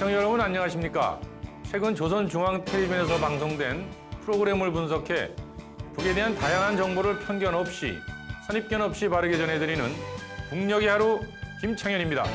시청자 여러분 안녕하십니까? 최근 조선중앙텔레비전에서 방송된 프로그램을 분석해 북에 대한 다양한 정보를 편견 없이 선입견 없이 바르게 전해드리는 북녘의 하루 김창현입니다.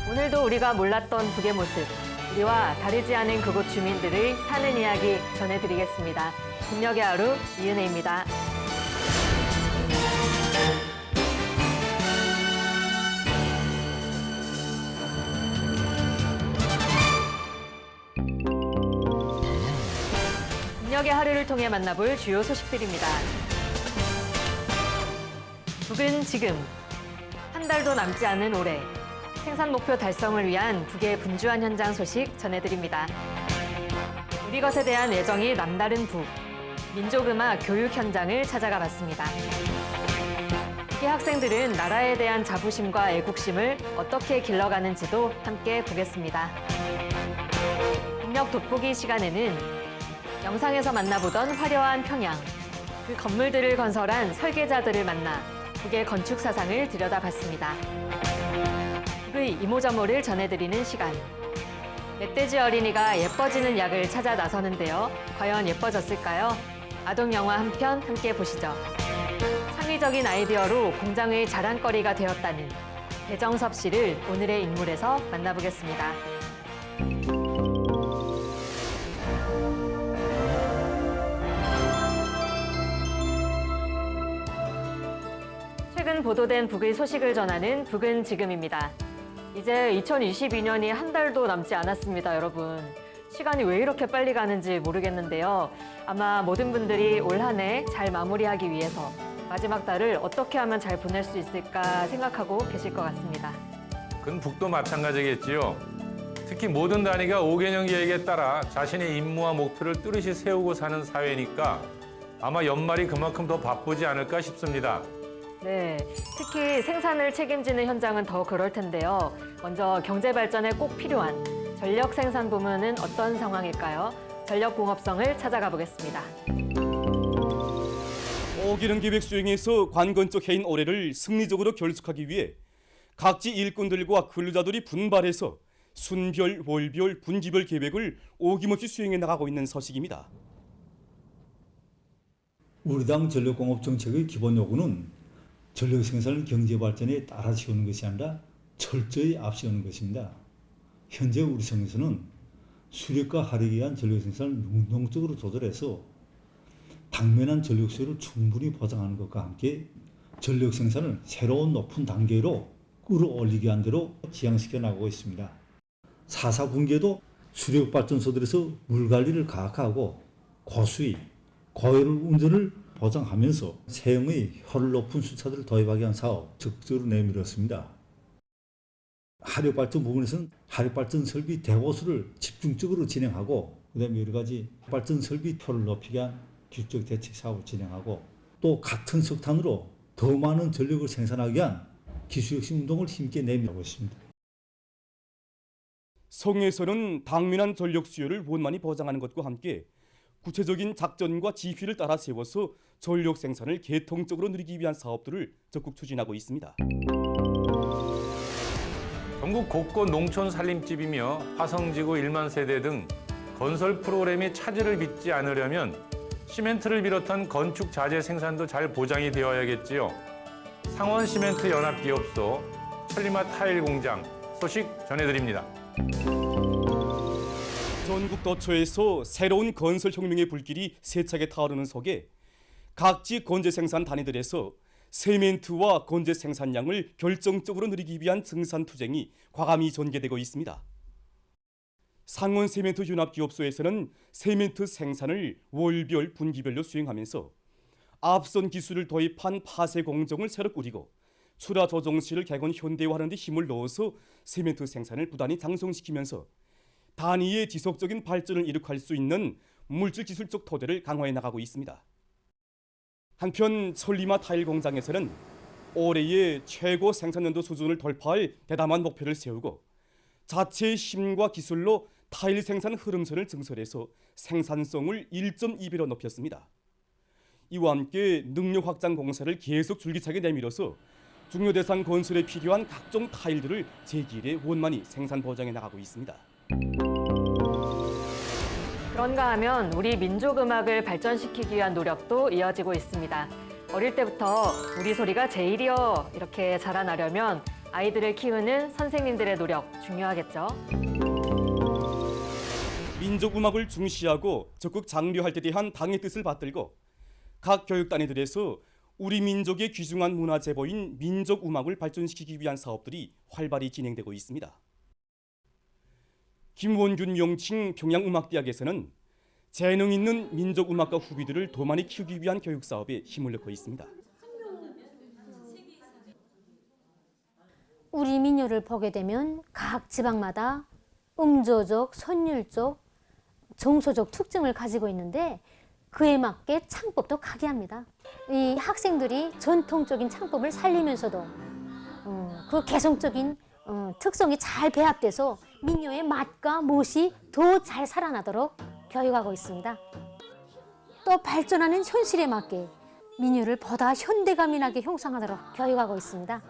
오늘도 우리가 몰랐던 북의 모습, 우리와 다르지 않은 그곳 주민들의 사는 이야기 전해드리겠습니다. 북녘의 하루 이은혜입니다. 북녘의 하루를 통해 만나볼 주요 소식들입니다. 북은 지금 한 달도 남지 않은 올해 생산 목표 달성을 위한 북의 분주한 현장 소식 전해드립니다. 우리 것에 대한 애정이 남다른 북, 민족음악 교육 현장을 찾아가 봤습니다. 북의 학생들은 나라에 대한 자부심과 애국심을 어떻게 길러가는지도 함께 보겠습니다. 북녘 돋보기 시간에는 영상에서 만나보던 화려한 평양, 그 건물들을 건설한 설계자들을 만나 북의 건축 사상을 들여다봤습니다. 북의 이모저모를 전해드리는 시간. 멧돼지 어린이가 예뻐지는 약을 찾아 나서는데요. 과연 예뻐졌을까요? 아동 영화 한 편 함께 보시죠. 창의적인 아이디어로 공장의 자랑거리가 되었다는 배정섭 씨를 오늘의 인물에서 만나보겠습니다. 최근 보도된 북의 소식을 전하는 북은 지금입니다. 이제 2022년이 한 달도 남지 않았습니다, 여러분. 시간이 왜 이렇게 빨리 가는지 모르겠는데요. 아마 모든 분들이 올 한 해 잘 마무리하기 위해서 마지막 달을 어떻게 하면 잘 보낼 수 있을까 생각하고 계실 것 같습니다. 그건 북도 마찬가지겠지요. 특히 모든 단위가 5개년 계획에 따라 자신의 임무와 목표를 뚜렷이 세우고 사는 사회니까 아마 연말이 그만큼 더 바쁘지 않을까 싶습니다. 네, 특히 생산을 책임지는 현장은 더 그럴 텐데요. 먼저 경제 발전에 꼭 필요한 전력 생산 부문은 어떤 상황일까요? 전력 공업성을 찾아가 보겠습니다. 5개년 계획 수행에서 관건적 해인 올해를 승리적으로 결속하기 위해 각지 일꾼들과 근로자들이 분발해서 순별, 월별, 분기별 계획을 어김없이 수행해 나가고 있는 소식입니다. 우리 당 전력공업 정책의 기본 요구는 전력 생산을 경제 발전에 따라세우는 것이 아니라 철저히 앞세우는 것입니다. 현재 우리 정에서는 수력과 화력에 의한 전력 생산을 능동적으로 조절해서 당면한 전력 수요를 충분히 보장하는 것과 함께 전력 생산을 새로운 높은 단계로 끌어올리게 한 대로 지향시켜 나가고 있습니다. 4사 분기에도 수력 발전소들에서 물 관리를 가학하고 고수위, 고효율 운전을 보장하면서 세형의 효율 높은 수차들을 도입하기 위한 사업 적극적으로 내밀었습니다. 화력발전 부분에서는 화력발전 설비 대보수를 집중적으로 진행하고 그다음에 여러 가지 발전 설비 효율을 높이기 위한 기술적 대책 사업을 진행하고 또 같은 석탄으로 더 많은 전력을 생산하기 위한 기술혁신 운동을 힘있게 내밀고 있습니다. 성에서는 당면한 전력 수요를 원만히 보장하는 것과 함께 구체적인 작전과 지휘를 따라 세워서 전력 생산을 계통적으로 누리기 위한 사업들을 적극 추진하고 있습니다. 전국 곳곳 농촌 살림집이며 화성지구 1만 세대 등 건설 프로그램이 차질을 빚지 않으려면 시멘트를 비롯한 건축 자재 생산도 잘 보장이 되어야겠지요. 상원 시멘트 연합기업소 천리마 타일 공장 소식 전해드립니다. 전국 도처에서 새로운 건설 혁명의 불길이 세차게 타오르는 속에 각지 건재 생산 단위들에서 세멘트와 건재 생산량을 결정적으로 늘리기 위한 증산 투쟁이 과감히 전개되고 있습니다. 상원 세멘트 융합기업소에서는 세멘트 생산을 월별, 분기별로 수행하면서 앞선 기술을 도입한 파쇄 공정을 새로 꾸리고 출하 조정실을 개건 현대화하는 데 힘을 넣어서 세멘트 생산을 부단히 장성시키면서 단위의 지속적인 발전을 이룩할 수 있는 물질 기술적 토대를 강화해 나가고 있습니다. 한편 천리마 타일 공장에서는 올해의 최고 생산연도 수준을 돌파할 대담한 목표를 세우고 자체의 힘과 기술로 타일 생산 흐름선을 증설해서 생산성을 1.2배로 높였습니다. 이와 함께 능력 확장 공사를 계속 줄기차게 내밀어서 중요 대상 건설에 필요한 각종 타일들을 제2일에 원만히 생산 보장해 나가고 있습니다. 그런가 하면 우리 민족 음악을 발전시키기 위한 노력도 이어지고 있습니다. 어릴 때부터 우리 소리가 제일이여 이렇게 자라나려면 아이들을 키우는 선생님들의 노력 중요하겠죠. 민족 음악을 중시하고 적극 장려할 때 대한 당의 뜻을 받들고 각 교육단위들에서 우리 민족의 귀중한 문화 제보인 민족 음악을 발전시키기 위한 사업들이 활발히 진행되고 있습니다. 김원균 명칭 평양음악대학에서는 재능 있는 민족 음악가 후비들을 더 많이 키우기 위한 교육 사업에 힘을 넣고 있습니다. 우리 민요를 보게 되면 각 지방마다 음조적, 선율적, 정서적 특징을 가지고 있는데 그에 맞게 창법도 각이합니다. 이 학생들이 전통적인 창법을 살리면서도 그 개성적인 특성이 잘 배합돼서 민요의 맛과 멋이 더 잘 살아나도록 교육하고 있습니다. 또 발전하는 현실에 맞게 민요를 보다 현대감 있게 형성하도록 교육하고 있습니다.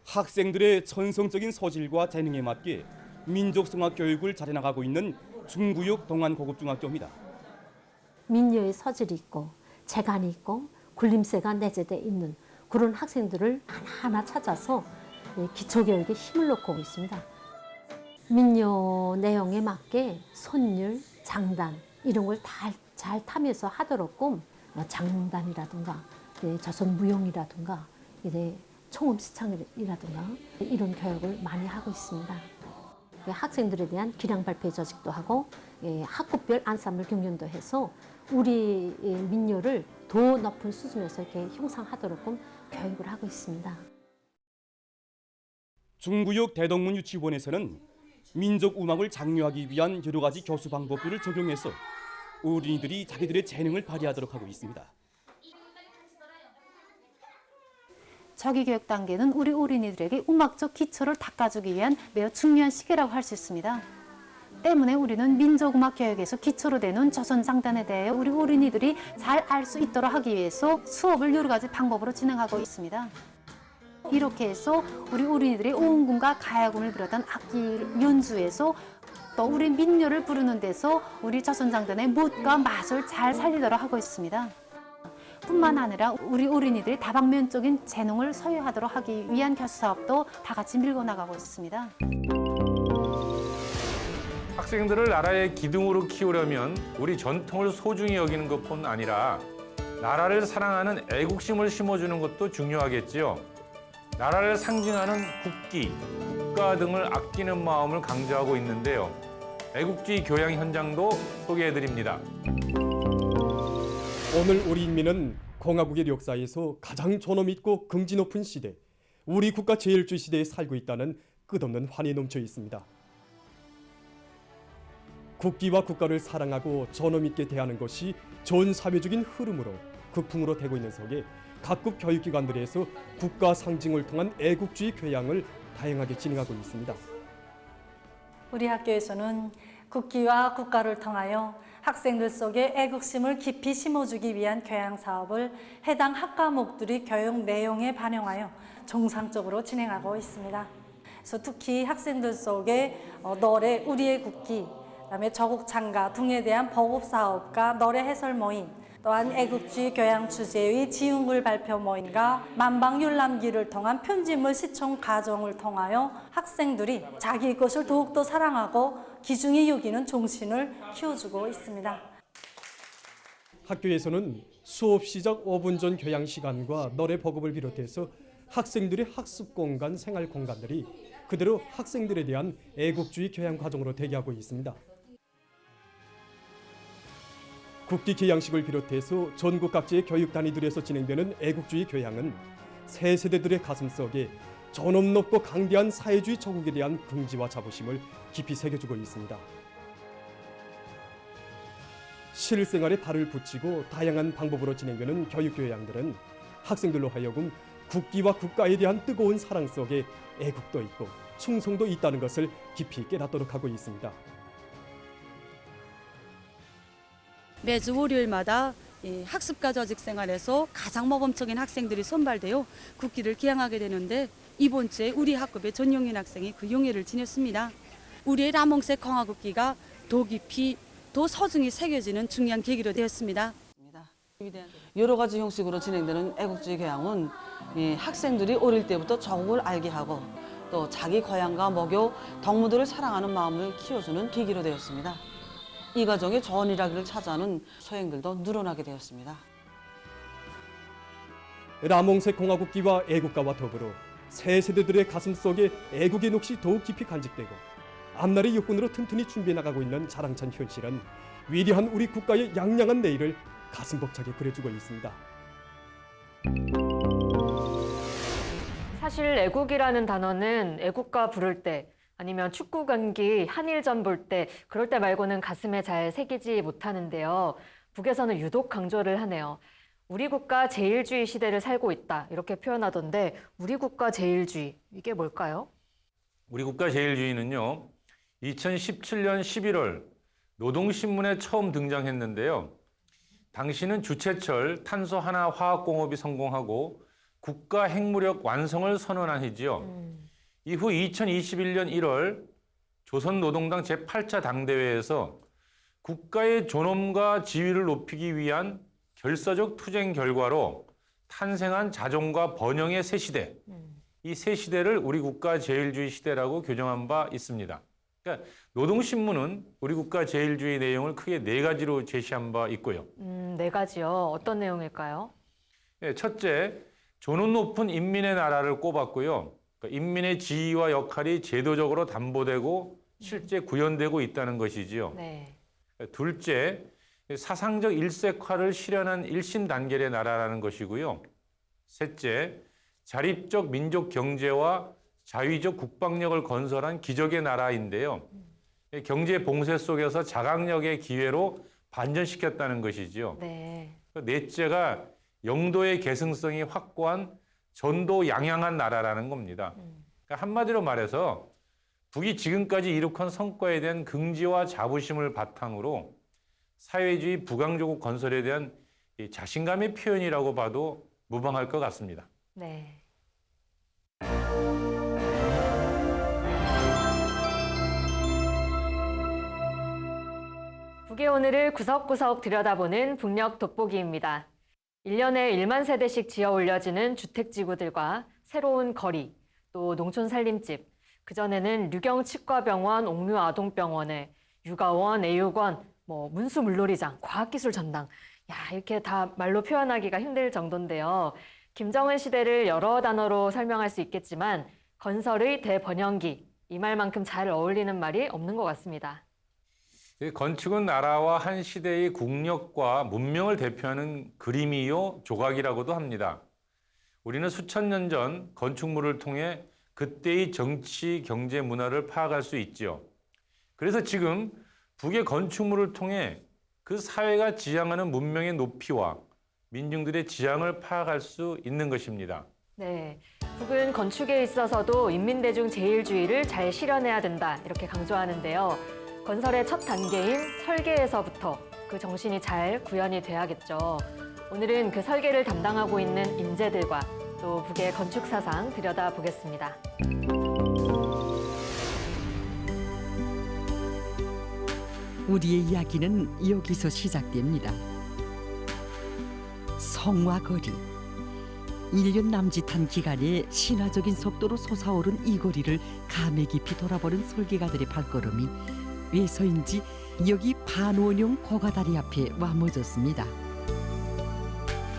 학생들의 천성적인 소질과 재능에 맞게 민족성악 교육을 잘해나가고 있는 중구역 동안고급중학교입니다. 민요의 서질이 있고 재간이 있고 굴림새가 내재되어 있는 그런 학생들을 하나하나 찾아서 기초교육에 힘을 놓고 있습니다. 민요 내용에 맞게 선율, 장단 이런 걸 다 잘 타면서 하도록끔 장단이라든가 조선 무용이라든가 총음 시창이라든가 이런 교육을 많이 하고 있습니다. 학생들에 대한 기량 발표 조직도 하고 학급별 안산물 경연도 해서 우리 민요를 더 높은 수준에서 이렇게 형성하도록끔 교육을 하고 있습니다. 중구역 대덕문 유치원에서는 민족 음악을 장려하기 위한 여러 가지 교수 방법들을 적용해서 어린이들이 자기들의 재능을 발휘하도록 하고 있습니다. 저기교육 단계는 우리 어린이들에게 음악적 기초를 닦아주기 위한 매우 중요한 시기라고 할 수 있습니다. 때문에 우리는 민족음악 교육에서 기초로 되는 조선장단에 대해 우리 어린이들이 잘 알 수 있도록 하기 위해서 수업을 여러 가지 방법으로 진행하고 있습니다. 이렇게 해서 우리 어린이들이 오음군과 가야금을 비롯한 악기 연주에서 또 우리 민요를 부르는 데서 우리 조선장단의 멋과 맛을 잘 살리도록 하고 있습니다. 뿐만 아니라 우리 어린이들이 다방면적인 재능을 소유하도록 하기 위한 교수 사업도 다 같이 밀고 나가고 있습니다. 학생들을 나라의 기둥으로 키우려면 우리 전통을 소중히 여기는 것뿐 아니라 나라를 사랑하는 애국심을 심어주는 것도 중요하겠지요. 나라를 상징하는 국기, 국가 등을 아끼는 마음을 강조하고 있는데요. 애국주의 교양 현장도 소개해드립니다. 오늘 우리 인민은 공화국의 역사에서 가장 존엄 있고 긍지 높은 시대, 우리 국가 제일주의 시대에 살고 있다는 끝없는 환희 넘쳐 있습니다. 국기와 국가를 사랑하고 존엄 있게 대하는 것이 전 사회적인 흐름으로 극풍으로 되고 있는 속에 각급 교육기관들에서 국가 상징을 통한 애국주의 교양을 다양하게 진행하고 있습니다. 우리 학교에서는 국기와 국가를 통하여 학생들 속에 애국심을 깊이 심어주기 위한 교양 사업을 해당 학과목들이 교육 내용에 반영하여 정상적으로 진행하고 있습니다. 그래서 특히 학생들 속에 노래, 우리의 국기, 그다음에 조국 창가 등에 대한 보급 사업과 노래 해설 모임, 또한 애국주의 교양 주제의 지은글 발표 모임과 만방율람기를 통한 편집물 시청 과정을 통하여 학생들이 자기 것을 더욱더 사랑하고 귀중히 여기는 정신을 키워주고 있습니다. 학교에서는 수업 시작 5분 전 교양 시간과 노래 보급을 비롯해서 학생들의 학습 공간, 생활 공간들이 그대로 학생들에 대한 애국주의 교양 과정으로 대기하고 있습니다. 국기 개양식을 비롯해서 전국 각지의 교육 단위들에서 진행되는 애국주의 교양은 새 세대들의 가슴속에 존엄 높고 강대한 사회주의 조국에 대한 긍지와 자부심을 깊이 새겨주고 있습니다. 실생활에 발을 붙이고 다양한 방법으로 진행되는 교육 교양들은 학생들로 하여금 국기와 국가에 대한 뜨거운 사랑 속에 애국도 있고 충성도 있다는 것을 깊이 깨닫도록 하고 있습니다. 매주 월요일마다 학습과 조직 생활에서 가장 모범적인 학생들이 선발되어 국기를 기양하게 되는데 이번 주에 우리 학급의 전용인 학생이 그 용예를 지녔습니다. 우리의 라몽색 광화국기가 더 깊이 더 소중히 새겨지는 중요한 계기로 되었습니다. 여러 가지 형식으로 진행되는 애국주의 교양은 학생들이 어릴 때부터 조국을 알게 하고 또 자기 고향과 모교, 덕무들을 사랑하는 마음을 키워주는 계기로 되었습니다. 이 과정에 좋은 일하기를 찾아하는 소행들도 늘어나게 되었습니다. 라몽색 공화국기와 애국가와 더불어 새 세대들의 가슴 속에 애국의 녹시 더욱 깊이 간직되고 앞날의 육군으로 튼튼히 준비해 나가고 있는 자랑찬 현실은 위대한 우리 국가의 양양한 내일을 가슴 벅차게 그려주고 있습니다. 사실 애국이라는 단어는 애국가 부를 때 아니면 축구 경기, 한일전 볼 때 그럴 때 말고는 가슴에 잘 새기지 못하는데요. 북에서는 유독 강조를 하네요. 우리 국가 제일주의 시대를 살고 있다 이렇게 표현하던데 우리 국가 제일주의 이게 뭘까요? 우리 국가 제일주의는요. 2017년 11월 노동신문에 처음 등장했는데요. 당시는 주체철 탄소 하나 화학공업이 성공하고 국가 핵무력 완성을 선언한 해지요. 이후 2021년 1월 조선노동당 제8차 당대회에서 국가의 존엄과 지위를 높이기 위한 결사적 투쟁 결과로 탄생한 자존과 번영의 새 시대. 이 새 시대를 우리 국가 제일주의 시대라고 규정한 바 있습니다. 그러니까 노동신문은 우리 국가 제일주의 내용을 크게 4가지로 제시한 바 있고요. 4가지요. 어떤 내용일까요? 네, 첫째, 존엄 높은 인민의 나라를 꼽았고요. 그러니까 인민의 지위와 역할이 제도적으로 담보되고 실제 구현되고 있다는 것이지요. 네. 둘째, 사상적 일색화를 실현한 일심단결의 나라라는 것이고요. 셋째, 자립적 민족 경제와 자위적 국방력을 건설한 기적의 나라인데요. 경제 봉쇄 속에서 자강력의 기회로 반전시켰다는 것이지요. 네. 넷째가 영도의 계승성이 확고한 전도 양양한 나라라는 겁니다. 그러니까 한마디로 말해서 북이 지금까지 이룩한 성과에 대한 긍지와 자부심을 바탕으로 사회주의 부강조국 건설에 대한 자신감의 표현이라고 봐도 무방할 것 같습니다. 네. 북의 오늘을 구석구석 들여다보는 북녘 돋보기입니다. 1년에 1만 세대씩 지어 올려지는 주택지구들과 새로운 거리, 또 농촌 살림집, 그전에는 류경치과병원, 옥류아동병원에 육아원, 애육원, 문수 물놀이장, 과학기술 전당, 이렇게 다 말로 표현하기가 힘들 정도인데요. 김정은 시대를 여러 단어로 설명할 수 있겠지만 건설의 대번영기, 이 말만큼 잘 어울리는 말이 없는 것 같습니다. 건축은 나라와 한 시대의 국력과 문명을 대표하는 그림이요 조각이라고도 합니다. 우리는 수천 년 전 건축물을 통해 그때의 정치, 경제, 문화를 파악할 수 있죠. 그래서 지금 북의 건축물을 통해 그 사회가 지향하는 문명의 높이와 민중들의 지향을 파악할 수 있는 것입니다. 네, 북은 건축에 있어서도 인민대중 제일주의를 잘 실현해야 된다 이렇게 강조하는데요. 건설의 첫 단계인 설계에서부터 그 정신이 잘 구현이 돼야겠죠. 오늘은 그 설계를 담당하고 있는 인재들과 또 북의 건축 사상 들여다보겠습니다. 우리의 이야기는 여기서 시작됩니다. 성과 거리. 1년 남짓한 기간에 신화적인 속도로 솟아오른 이 거리를 감회 깊이 돌아보는 설계가들의 발걸음이 왜서인지 여기 반원형 고가다리 앞에 와머졌습니다.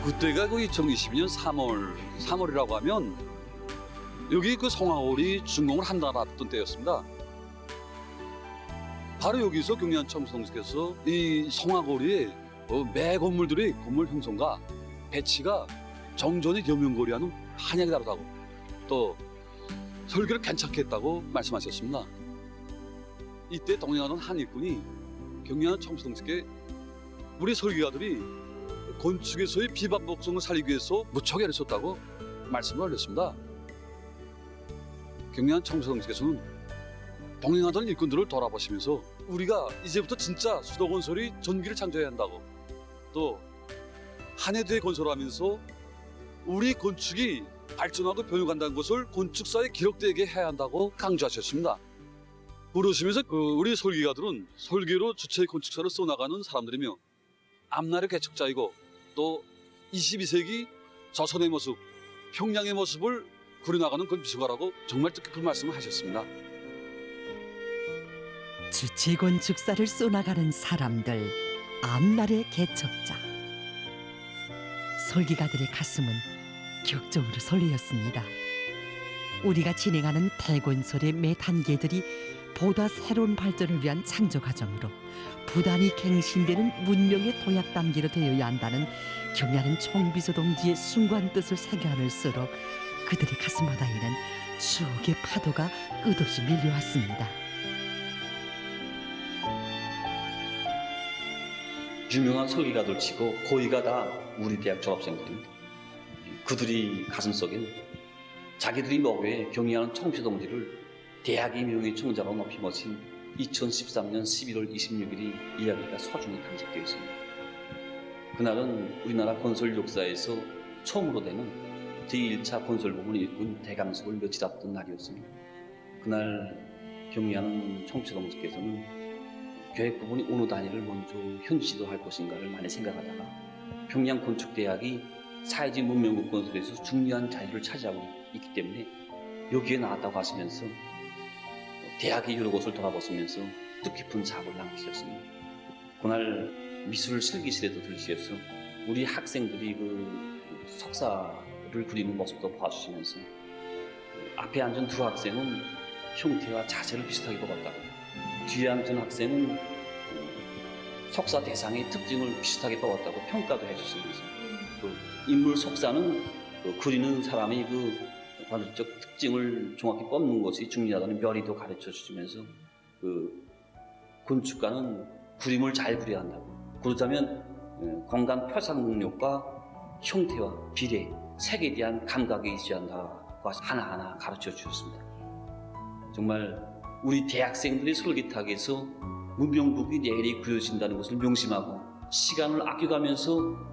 그때가 그 2022년 3월이라고 하면 여기 그 성화홀이 준공을 한 달 앞둔 때였습니다. 바로 여기서 경리한 청소동께서 이 성화거리에 매 건물들의 건물 형성과 배치가 정전이 겸용거리와는 한약이 다르다고 또 설계를 괜찮게 했다고 말씀하셨습니다. 이때 동행하는 한 일꾼이 경리하는 청소동께 우리 설계가들이 건축에서의 비반복성을 살리기 위해서 무척 애를 썼다고 말씀을 올렸습니다. 경리안 청소동지께서는 동행하던 일꾼들을 돌아보시면서 우리가 이제부터 진짜 수도건설이 전기를 창조해야 한다고, 또 한 해 뒤에 건설하면서 우리 건축이 발전하고 변해간다는 것을 건축사에 기록되게 해야 한다고 강조하셨습니다. 그러시면서 우리 설계가들은 설계로 주체 건축사를 써나가는 사람들이며 앞날의 개척자이고 또 22세기 조선의 모습, 평양의 모습을 그려나가는 그런 비서가라고 정말 뜻깊은 말씀을 하셨습니다. 주체 건축사를 쏘나가는 사람들, 앞날의 개척자. 설계가들의 가슴은 격정으로 설레었습니다. 우리가 진행하는 대건설의 매 단계들이 보다 새로운 발전을 위한 창조 과정으로 부단히 갱신되는 문명의 도약 단계로 되어야 한다는 경야는 총비서 동지의 숭고한 뜻을 새겨 안을수록 그들의 가슴 바다에는 추억의 파도가 끝없이 밀려왔습니다. 유명한 설계가들 치고 거의가 다 우리 대학 졸업생들입니다. 그들이 가슴속엔 자기들이 목요에 경의하는 총피동지를 대학의 명예총자로 높이 모신 2013년 11월 26일이 이야기가 소중히 간직되어 있습니다. 그날은 우리나라 건설 역사에서 처음으로 되는 제1차 건설부문 일꾼 대강습을 며칠 앞둔 날이었습니다. 그날 경의하는 총피동지께서는 계획 부분이 어느 단위를 먼저 현지 지도할 것인가를 많이 생각하다가 평양 건축대학이 사회주의 문명국 건설에서 중요한 자리를 차지하고 있기 때문에 여기에 나왔다고 하시면서 대학의 여러 곳을 돌아보시면서 뜻깊은 작업을 남기셨습니다. 그날 미술 실기실에도 들으셔서 우리 학생들이 그 석사를 그리는 모습도 봐주시면서 앞에 앉은 두 학생은 형태와 자세를 비슷하게 뽑았다고, 뒤에 앉은 학생은 석사 대상의 특징을 비슷하게 뽑았다고 평가도 해주시면서 그 인물 석사는 그리는 사람의 그 관습적 특징을 정확히 뽑는 것이 중요하다는 묘리도 가르쳐 주시면서 그 건축가는 그림을 잘 그려야 한다고, 그러자면 공간 표상 능력과 형태와 비례, 색에 대한 감각이 있어야 한다고 하나하나 가르쳐 주셨습니다. 정말 우리 대학생들이 설계탁에서 문명국이 내일이 그려진다는 것을 명심하고 시간을 아껴가면서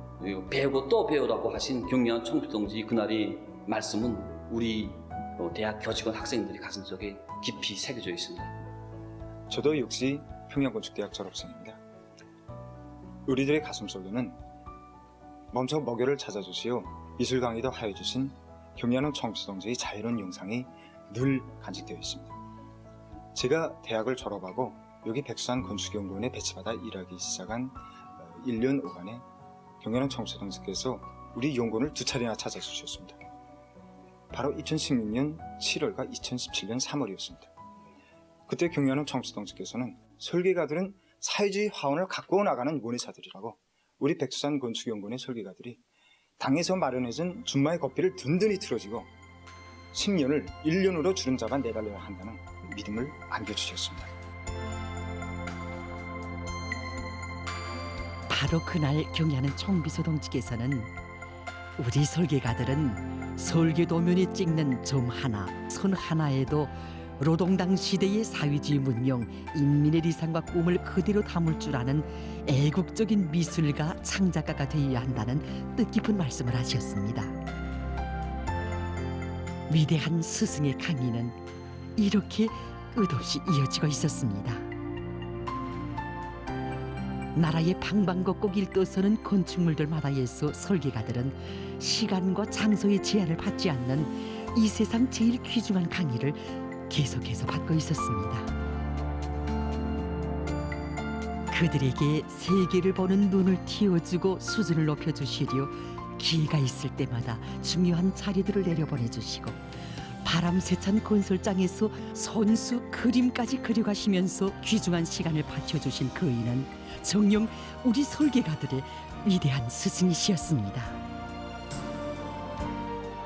배우고 또 배우라고 하신 경리안 총피동지 그날의 말씀은 우리 대학 교직원 학생들의 가슴속에 깊이 새겨져 있습니다. 저도 역시 평양건축대학 졸업생입니다. 우리들의 가슴속에는 멈춰 먹여를 찾아주시어 미술 강의도 하여주신 경리안 총피동지의 자유로운 영상이 늘 간직되어 있습니다. 제가 대학을 졸업하고 여기 백수산 건축연구원에 배치받아 일하기 시작한 1년 5간에 경리안 총피동지께서 우리 연구원을 두 차례나 찾아주셨습니다. 바로 2016년 7월과 2017년 3월이었습니다. 그때 경리안 총피동지께서는 설계가들은 사회주의 화원을 가꾸어 나가는 원의사들이라고 우리 백수산 건축연구원의 설계가들이 당에서 마련해준 준마의 거피를 든든히 틀어지고 10년을 1년으로 주름잡아 내달려야 한다는 믿음을 안겨주셨습니다. 바로 그날 경의하는 총비서 동지께서는 우리 설계가들은 설계 도면에 찍는 점 하나, 선 하나에도 노동당 시대의 사회주의 문명, 인민의理想과 꿈을 그대로 담을 줄 아는 애국적인 미술가, 창작가가 되어야 한다는 뜻깊은 말씀을 하셨습니다. 위대한 스승의 강의는 이렇게 끝없이 이어지고 있었습니다. 나라의 방방곡곡 일떠서는 건축물들마다에서 설계가들은 시간과 장소의 제한을 받지 않는 이 세상 제일 귀중한 강의를 계속해서 받고 있었습니다. 그들에게 세계를 보는 눈을 틔워주고 수준을 높여주시려 기회가 있을 때마다 중요한 자료들을 내려보내주시고 바람 세찬 건설장에서 손수 그림까지 그려가시면서 귀중한 시간을 바쳐주신 그이는 정녕 우리 설계가들의 위대한 스승이시였습니다.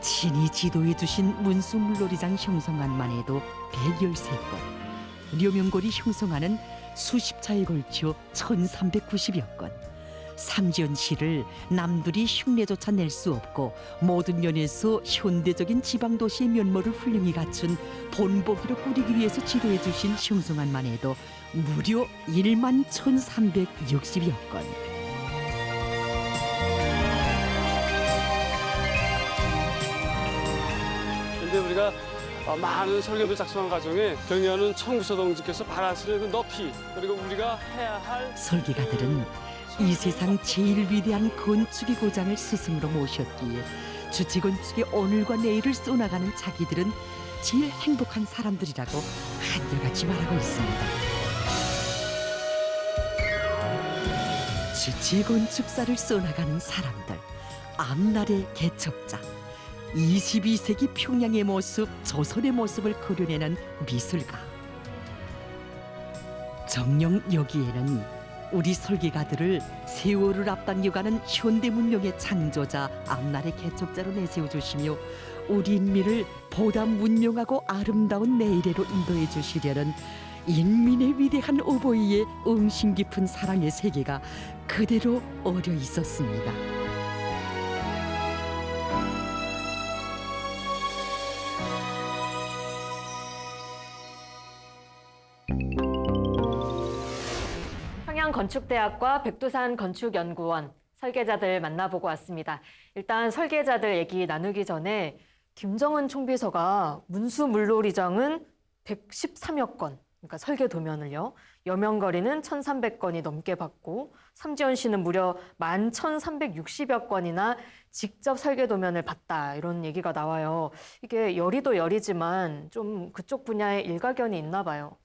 친히 지도해주신 문수물놀이장 형성안만 해도 113건, 료명골이 형성하는 수십 차에 걸쳐 1390여 건, 삼지연 씨를 남들이 흉내조차 낼 수 없고 모든 면에서 현대적인 지방도시의 면모를 훌륭히 갖춘 본보기로 꾸리기 위해서 지도해 주신 흉성한만 해도 무려 11,360여 건. 근데 우리가 많은 설계도 작성한 과정에 경의하는 청구서 동지께서 바라시는 그 높이, 그리고 우리가 해야 할 설계가들은 이 세상 제일 위대한 건축의 고장을 스승으로 모셨기에 주치건축의 오늘과 내일을 쏘나가는 자기들은 제일 행복한 사람들이라고 한결같이 말하고 있습니다. 주치건축사를 쏘나가는 사람들, 앞날의 개척자, 22세기 평양의 모습, 조선의 모습을 그려내는 미술가. 정녕 여기에는 우리 설계가들을 세월을 앞당겨가는 현대문명의 창조자, 앞날의 개척자로 내세워주시며 우리 인민을 보다 문명하고 아름다운 내일에로 인도해 주시려는 인민의 위대한 어버이의 응심 깊은 사랑의 세계가 그대로 어려 있었습니다. 평양건축대학과 백두산 건축연구원 설계자들 만나보고 왔습니다. 일단 설계자들 얘기 나누기 전에 김정은 총비서가 문수물놀이장은 113여 건, 그러니까 설계 도면을요. 여명거리는 1,300건이 넘게 받고 삼지연 씨는 무려 11,360여 건이나 직접 설계 도면을 봤다, 이런 얘기가 나와요. 이게 열이도 열이지만 좀 그쪽 분야에 일가견이 있나 봐요.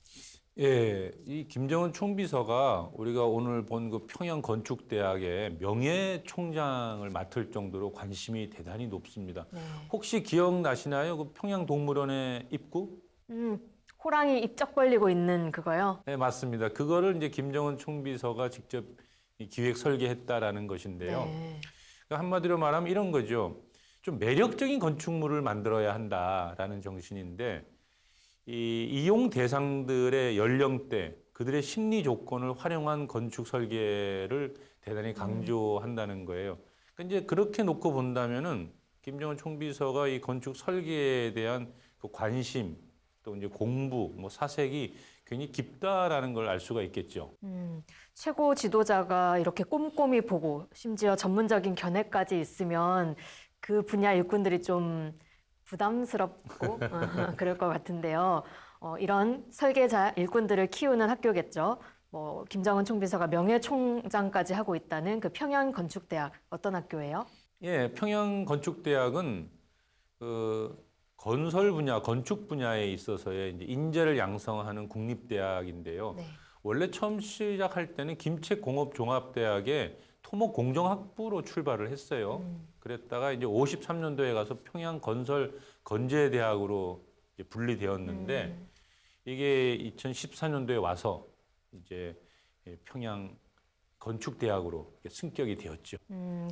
예, 이 김정은 총비서가 우리가 오늘 본 그 평양건축대학의 명예총장을 맡을 정도로 관심이 대단히 높습니다. 네. 혹시 기억나시나요? 그 평양동물원의 입구? 호랑이 입 쩍 벌리고 있는 그거요? 네, 맞습니다. 그거를 이제 김정은 총비서가 직접 기획 설계했다라는 것인데요. 네. 그러니까 한마디로 말하면 이런 거죠. 좀 매력적인 건축물을 만들어야 한다라는 정신인데, 이 이용 대상들의 연령대, 그들의 심리 조건을 활용한 건축 설계를 대단히 강조한다는 거예요. 그러니까 이제 그렇게 놓고 본다면은 김정은 총비서가 이 건축 설계에 대한 그 관심, 또 이제 공부, 뭐 사색이 굉장히 깊다라는 걸 알 수가 있겠죠. 최고 지도자가 이렇게 꼼꼼히 보고 심지어 전문적인 견해까지 있으면 그 분야 일꾼들이 좀 부담스럽고 그럴 것 같은데요. 이런 설계자 일꾼들을 키우는 학교겠죠. 뭐 김정은 총비서가 명예총장까지 하고 있다는 그 평양건축대학, 어떤 학교예요? 예, 평양건축대학은 그 건설 분야, 건축 분야에 있어서의 이제 인재를 양성하는 국립대학인데요. 네. 원래 처음 시작할 때는 김책공업종합대학의 토목공정학부로 출발을 했어요. 그랬다가 이제 53년도에 가서 평양건설건재대학으로 이제 분리되었는데 이게 2014년도에 와서 이제 평양건축대학으로 승격이 되었죠.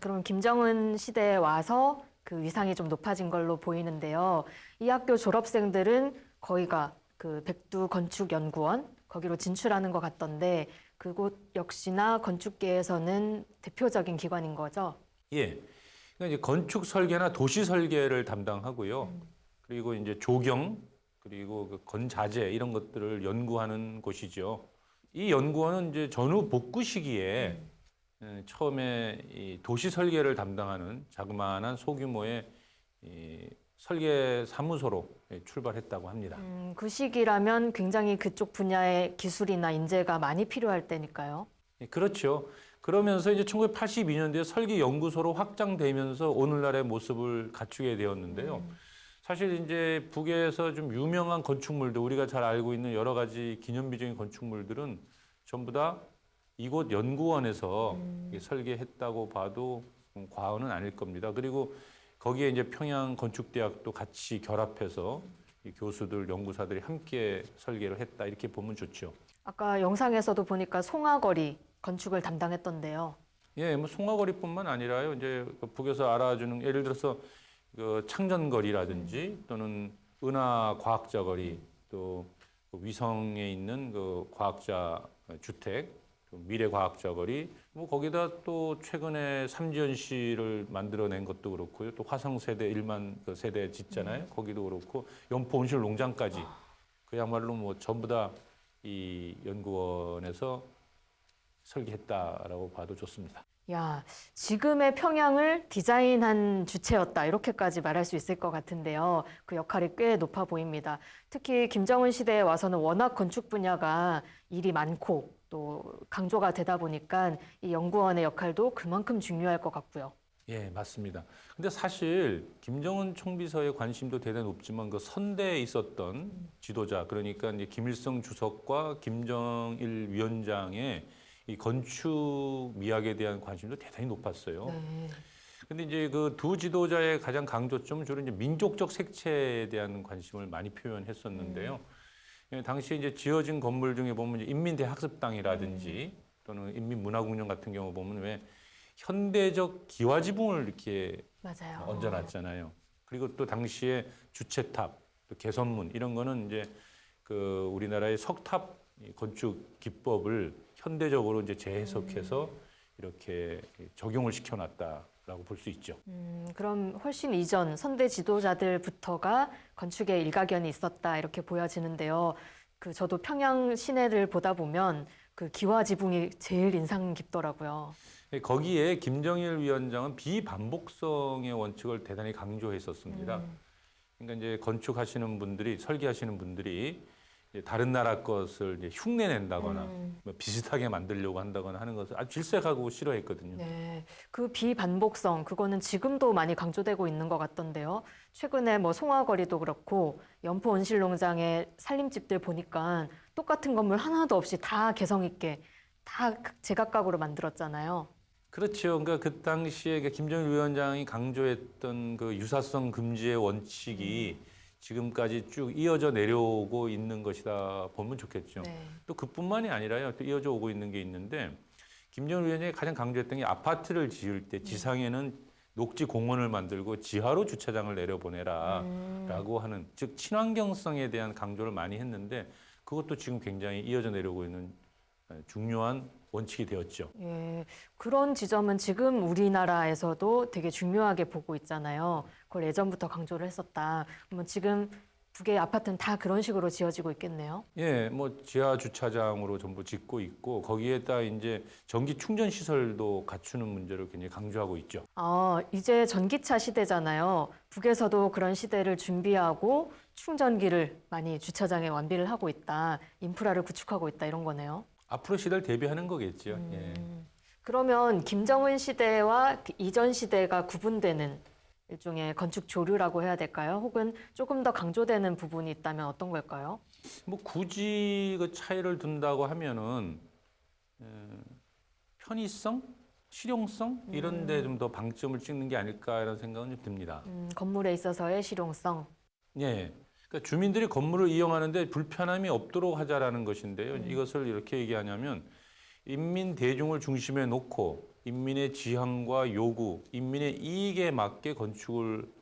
그럼 김정은 시대에 와서 그 위상이 좀 높아진 걸로 보이는데요. 이 학교 졸업생들은 거의가 그 백두건축연구원 거기로 진출하는 것 같던데 그곳 역시나 건축계에서는 대표적인 기관인 거죠? 예. 그러니까 이제 건축 설계나 도시 설계를 담당하고요. 그리고 이제 조경, 그리고 그 건자재 이런 것들을 연구하는 곳이죠. 이 연구원은 이제 전후 복구 시기에 처음에 이 도시 설계를 담당하는 자그마한 소규모의 이 설계 사무소로 출발했다고 합니다. 그 시기라면 굉장히 그쪽 분야의 기술이나 인재가 많이 필요할 때니까요. 그렇죠. 그러면서 이제 1982년도에 설계 연구소로 확장되면서 오늘날의 모습을 갖추게 되었는데요. 사실 이제 북에서 좀 유명한 건축물들, 우리가 잘 알고 있는 여러 가지 기념비적인 건축물들은 전부 다 이곳 연구원에서 설계했다고 봐도 과언은 아닐 겁니다. 그리고 거기에 이제 평양건축대학도 같이 결합해서 이 교수들, 연구사들이 함께 설계를 했다, 이렇게 보면 좋죠. 아까 영상에서도 보니까 송화거리 건축을 담당했던데요. 예, 뭐 송화거리뿐만 아니라요. 이제 북에서 알아주는, 예를 들어서 그 창전거리라든지 또는 은하과학자거리, 또 위성에 있는 그 과학자 주택, 좀 미래과학자 거리, 뭐 거기다 또 최근에 삼지연시를 만들어낸 것도 그렇고요. 또 화성세대 1만 그 세대 짓잖아요. 거기도 그렇고 연포 온실 농장까지 그야말로 뭐 전부 다 이 연구원에서 설계했다라고 봐도 좋습니다. 야, 지금의 평양을 디자인한 주체였다. 이렇게까지 말할 수 있을 것 같은데요. 그 역할이 꽤 높아 보입니다. 특히 김정은 시대에 와서는 워낙 건축 분야가 일이 많고 또 강조가 되다 보니까 이 연구원의 역할도 그만큼 중요할 것 같고요. 예, 맞습니다. 근데 사실 김정은 총비서의 관심도 대단히 높지만 그 선대에 있었던 지도자, 그러니까 이제 김일성 주석과 김정일 위원장의 이 건축 미학에 대한 관심도 대단히 높았어요. 근데 이제 그 두 지도자의 가장 강조점은 주로 이제 민족적 색채에 대한 관심을 많이 표현했었는데요. 예, 당시에 이제 지어진 건물 중에 보면 이제 인민대학습당이라든지 또는 인민문화공원 같은 경우 보면 왜 현대적 기와지붕을 이렇게 맞아요. 얹어놨잖아요. 그리고 또 당시에 주체탑, 또 개선문 이런 거는 이제 그 우리나라의 석탑 건축 기법을 현대적으로 이제 재해석해서 이렇게 적용을 시켜놨다라고 볼 수 있죠. 그럼 훨씬 이전 선대 지도자들부터가 건축에 일가견이 있었다 이렇게 보여지는데요. 그 저도 평양 시내를 보다 보면 그 기와지붕이 제일 인상 깊더라고요. 거기에 김정일 위원장은 비반복성의 원칙을 대단히 강조했었습니다. 그러니까 이제 건축하시는 분들이, 설계하시는 분들이 이제 다른 나라 것을 이제 흉내낸다거나 뭐 비슷하게 만들려고 한다거나 하는 것을 아주 질색하고 싫어했거든요. 네, 그 비반복성 그거는 지금도 많이 강조되고 있는 것 같던데요. 최근에 뭐 송화거리도 그렇고 연포 온실농장의 살림집들 보니까 똑같은 건물 하나도 없이 다 개성 있게 다 제각각으로 만들었잖아요. 그렇죠. 그러니까 그 당시에 김정일 위원장이 강조했던 그 유사성 금지의 원칙이 지금까지 쭉 이어져 내려오고 있는 것이다 보면 좋겠죠. 또 그뿐만이 아니라요. 또 이어져 오고 있는 게 있는데 김정일 위원장이 가장 강조했던 게 아파트를 지을 때 지상에는 녹지 공원을 만들고 지하로 주차장을 내려보내라라고 하는, 즉 친환경성에 대한 강조를 많이 했는데 그것도 지금 굉장히 이어져 내려오고 있는 중요한 원칙이 되었죠. 예, 그런 지점은 지금 우리나라에서도 되게 중요하게 보고 있잖아요. 그걸 예전부터 강조를 했었다. 그러면 지금 북의 아파트는 다 그런 식으로 지어지고 있겠네요. 예, 뭐 지하 주차장으로 전부 짓고 있고 거기에다 이제 전기 충전 시설도 갖추는 문제를 굉장히 강조하고 있죠. 아, 이제 전기차 시대잖아요. 북에서도 그런 시대를 준비하고 충전기를 많이 주차장에 완비를 하고 있다. 인프라를 구축하고 있다 이런 거네요. 앞으로 시대를 대비하는 거겠죠. 예. 그러면 김정은 시대와 그 이전 시대가 구분되는 일종의 건축 조류라고 해야 될까요? 혹은 조금 더 강조되는 부분이 있다면 어떤 걸까요? 뭐 굳이 그 차이를 둔다고 하면은 편의성, 실용성 이런 데 좀 더 방점을 찍는 게 아닐까 이런 생각은 좀 듭니다. 건물에 있어서의 실용성. 예. 그러니까 주민들이 건물을 이용하는데 불편함이 없도록 하자라는 것인데요. 이것을 이렇게 얘기하냐면 인민 대중을 중심에 놓고 인민의 지향과 요구, 인민의 이익에 맞게 건축을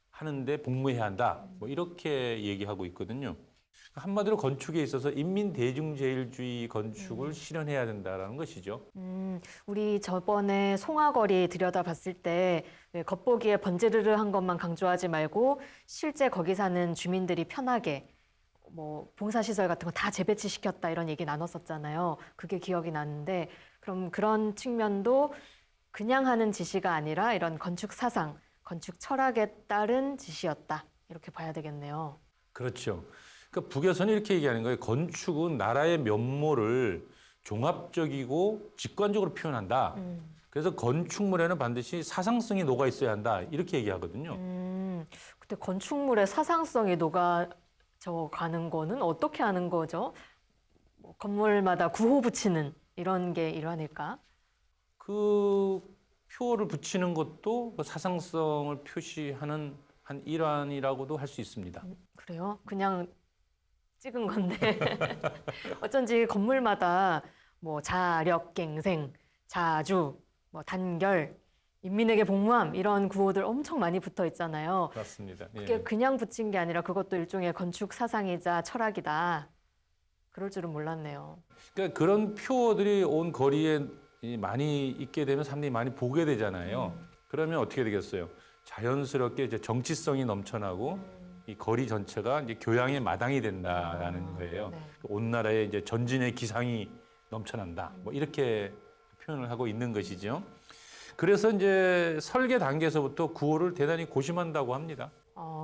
하는데 복무해야 한다. 뭐 이렇게 얘기하고 있거든요. 한마디로 건축에 있어서 인민 대중제일주의 건축을 실현해야 된다라는 것이죠. 우리 저번에 송화거리 들여다봤을 때 왜 겉보기에 번지르르한 것만 강조하지 말고 실제 거기 사는 주민들이 편하게 뭐 봉사시설 같은 거 다 재배치시켰다 이런 얘기 나눴었잖아요. 그게 기억이 나는데 그럼 그런 측면도 그냥 하는 지시가 아니라 이런 건축 사상, 건축 철학에 따른 지시였다. 이렇게 봐야 되겠네요. 그렇죠. 그러니까 북에서는 이렇게 얘기하는 거예요. 건축은 나라의 면모를 종합적이고 직관적으로 표현한다. 그래서 건축물에는 반드시 사상성이 녹아 있어야 한다. 이렇게 얘기하거든요. 근데 건축물에 사상성이 녹아져 가는 거는 어떻게 하는 거죠? 뭐 건물마다 구호 붙이는 이런 게 일환일까? 그 표를 붙이는 것도 그 사상성을 표시하는 한 일환이라고도 할 수 있습니다. 그래요? 그냥 찍은 건데 어쩐지 건물마다 뭐 자력갱생, 자주, 뭐 단결, 인민에게 복무함 이런 구호들 엄청 많이 붙어 있잖아요. 그렇습니다. 그게 그냥 붙인 게 아니라 그것도 일종의 건축 사상이자 철학이다. 그럴 줄은 몰랐네요. 그러니까 그런 표들이 온 거리에 많이 있게 되면 사람들이 많이 보게 되잖아요. 그러면 어떻게 되겠어요? 자연스럽게 이제 정치성이 넘쳐나고 이 거리 전체가 이제 교양의 마당이 된다라는 거예요. 온 나라에 이제 전진의 기상이 넘쳐난다. 뭐 이렇게 표현을 하고 있는 것이죠. 그래서 이제 설계 단계에서부터 구호를 대단히 고심한다고 합니다.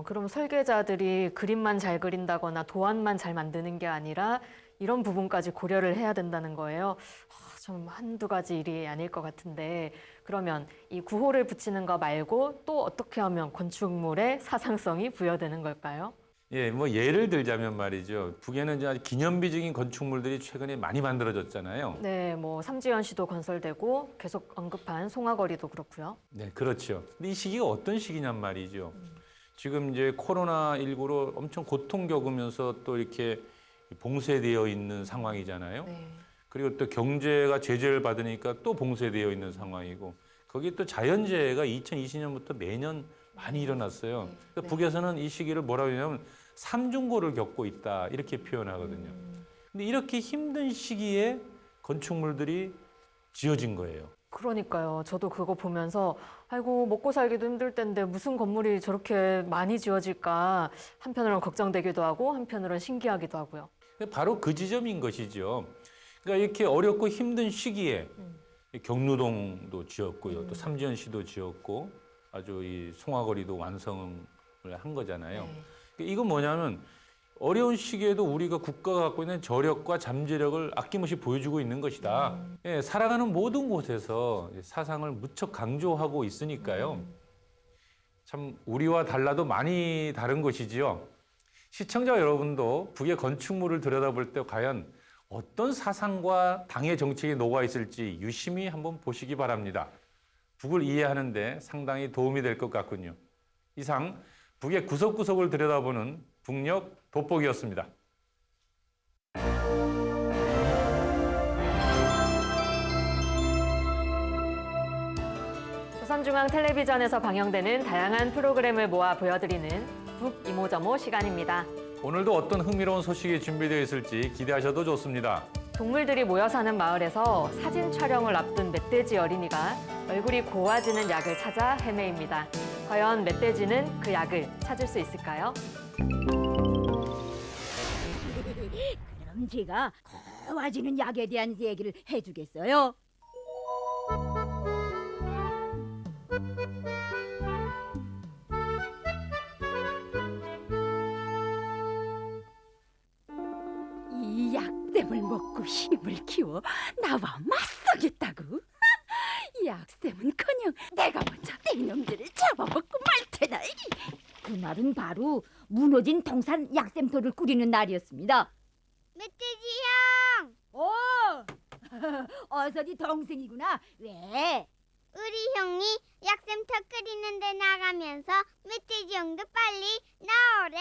그럼 설계자들이 그림만 잘 그린다거나 도안만 잘 만드는 게 아니라 이런 부분까지 고려를 해야 된다는 거예요. 좀 한두 가지 일이 아닐 것 같은데 그러면 이 구호를 붙이는 거 말고 또 어떻게 하면 건축물에 사상성이 부여되는 걸까요? 예, 뭐 예를 들자면 말이죠. 북에는 이제 아주 기념비적인 건축물들이 최근에 많이 만들어졌잖아요. 네, 뭐 삼지연시도 건설되고 계속 언급한 송화거리도 그렇고요. 네, 그렇죠. 근데 이 시기가 어떤 시기냔 말이죠. 지금 이제 코로나19로 엄청 고통 겪으면서 또 이렇게 봉쇄되어 있는 상황이잖아요. 그리고 또 경제가 제재를 받으니까 또 봉쇄되어 있는 상황이고 거기에 또 자연재해가 2020년부터 매년 많이 일어났어요. 그러니까 북에서는 이 시기를 뭐라고 하냐면 삼중고를 겪고 있다 이렇게 표현하거든요. 근데 이렇게 힘든 시기에 건축물들이 지어진 거예요. 그러니까요. 저도 그거 보면서 아이고 먹고 살기도 힘들 텐데 무슨 건물이 저렇게 많이 지어질까 한편으로는 걱정되기도 하고 한편으로는 신기하기도 하고요. 바로 그 지점인 것이죠. 그러니까 이렇게 어렵고 힘든 시기에 경루동도 지었고요. 또 삼지연시도 지었고 아주 이 송화거리도 완성을 한 거잖아요. 이건 뭐냐면 어려운 시기에도 우리가 국가가 갖고 있는 저력과 잠재력을 아낌없이 보여주고 있는 것이다. 예, 살아가는 모든 곳에서 사상을 무척 강조하고 있으니까요. 참 우리와 달라도 많이 다른 것이지요. 시청자 여러분도 북의 건축물을 들여다볼 때 과연 어떤 사상과 당의 정책이 녹아 있을지 유심히 한번 보시기 바랍니다. 북을 이해하는 데 상당히 도움이 될 것 같군요. 이상 북의 구석구석을 들여다보는 북녘 돋보기였습니다. 조선중앙텔레비전에서 방영되는 다양한 프로그램을 모아 보여드리는 북이모저모 시간입니다. 오늘도 어떤 흥미로운 소식이 준비되어 있을지 기대하셔도 좋습니다. 동물들이 모여 사는 마을에서 사진 촬영을 앞둔 멧돼지 어린이가 얼굴이 고와지는 약을 찾아 헤매입니다. 과연 멧돼지는 그 약을 찾을 수 있을까요? 그럼 제가 고와지는 약에 대한 얘기를 해주겠어요. 이 약샘을 먹고 힘을 키워 나와 맞서겠다고? 약샘은커녕 내가 먼저 이놈들을 잡아먹고 말 테다. 그날은 바로 무너진 동산 약샘터를 꾸리는 날이었습니다. 멧돼지 형! 오! 어서 네 동생이구나. 왜? 우리 형이 약샘터 끓이는데 나가면서 멧돼지 형도 빨리 나오래.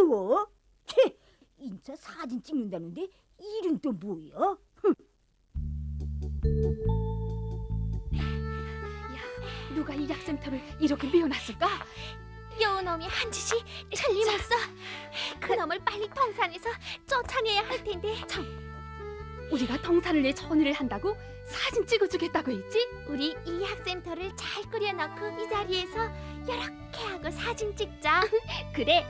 뭐? 채! 인차 사진 찍는다는데 이름 또 뭐야? 누가 이 약샘터를 이렇게 메워놨을까? 여우놈이 한 짓이 틀림없어. 그놈을 빨리 동산에서 쫓아내야 할 텐데. 참, 우리가 동산을 내 전의를 한다고 사진 찍어주겠다고 했지? 우리 이 약샘터를 잘 끓여놓고 이 자리에서 이렇게 하고 사진 찍자. 그래.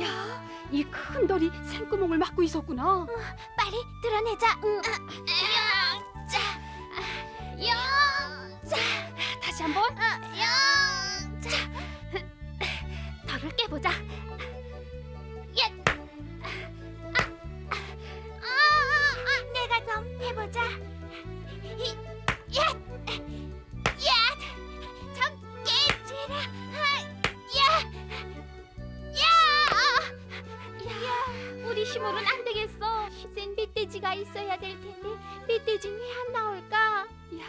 야, 이 큰 돌이 샘구멍을 막고 있었구나. 빨리 드러내자. 영자, 영자. 다시 한번. 영자. 덜을 깨보자. 예. 내가 좀 해보자. 예. 예. 좀 깨지라. 야. 야, 우리 힘으로는 안 되겠어. 센 멧돼지가 있어야 될 텐데 멧돼지는 왜 안 나올까? 야,